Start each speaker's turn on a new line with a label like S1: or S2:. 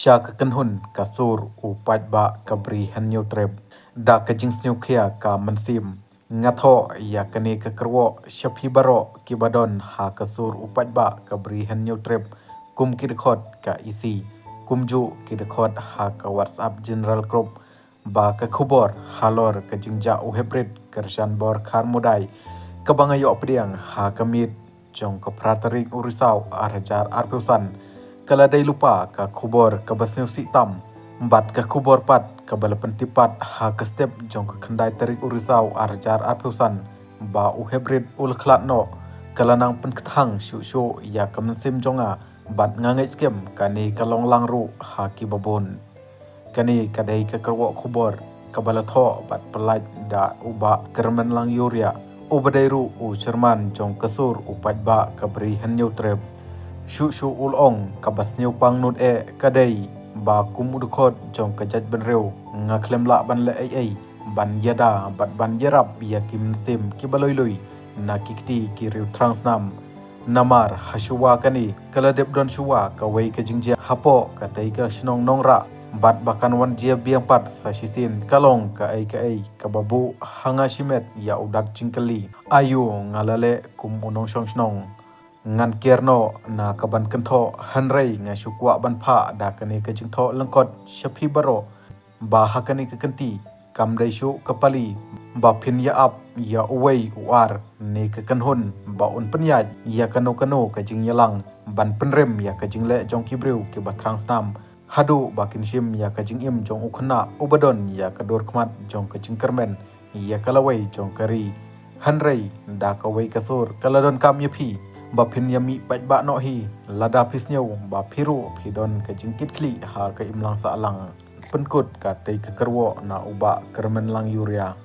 S1: sha ka kanhun kasur upat ba kabri hanyo treb da ka jingsniu khia ka mansim ngatho ya kane ka kerwo shapi baro kibadon ha kasur upat ba kabri hanyo treb kum kidkhot ka isi kumju kidkhot ha ka whatsapp general group ba ka khubor halor ka jingja uhebrit kershan bor khar mudai kabangayo pediang ha kamit jong ka pratarik urisau arjar arpusan kala day lupa ka khubor ka basniu sitam mbat ka khubor pat ka balapan tipat ha ka step jong ka khandai tarik urisau arjar arpusan ba uhebrit ul khlat no kala nang penkathang shu ya kamsim jonga bat ngangai skem kani kalong langru ha ki babon kani kadai ka kerwo khubor ka balatho bat pelaj da uba kerman lang yuria ubadairu u cerman jong kasur upat ba kabri hanyo treb shu ulong kabasniu pangnut kadai ba kumudkhot jong kajaj benreu ngaklemla ban le ai ban yada bat ban yarab ya kim sim kibaloilui na kikti kiriu transnam namar hashuwa kani kala debdon shuwa kawai ka jingjia hapo katai ka shnong nongra bat bakan wan jia biang pat sa sisin kalong ka ai kababu hanga shimet ya udak jingkali ayu ngalale kum unong shnong ngan kierno na kaban kentho hanrei nga shukwa ban pha da kani ka jingtho langkot shapi baro ba hakani ka kanti kamdai shu kapali ba phin ya ap ya uwei uar ne ka kanhun ba un panya ya kano ka jing yalang ban penrem ya ka jingle jong kibreu ke batrang snam hadu ba kinshim ya ka jing im jong ukhna ubadon ya ka dor khmat jong ka jing kermen ya kalawai jong kari hanrei da ka wei kasur kaladon kam yapi ba phin yami pat ba no hi lada pisnyau ba phiru phidon ka jingkit kli ha ka imlang sa alang penkut ka tei ka kerwo na uba kermen lang yuria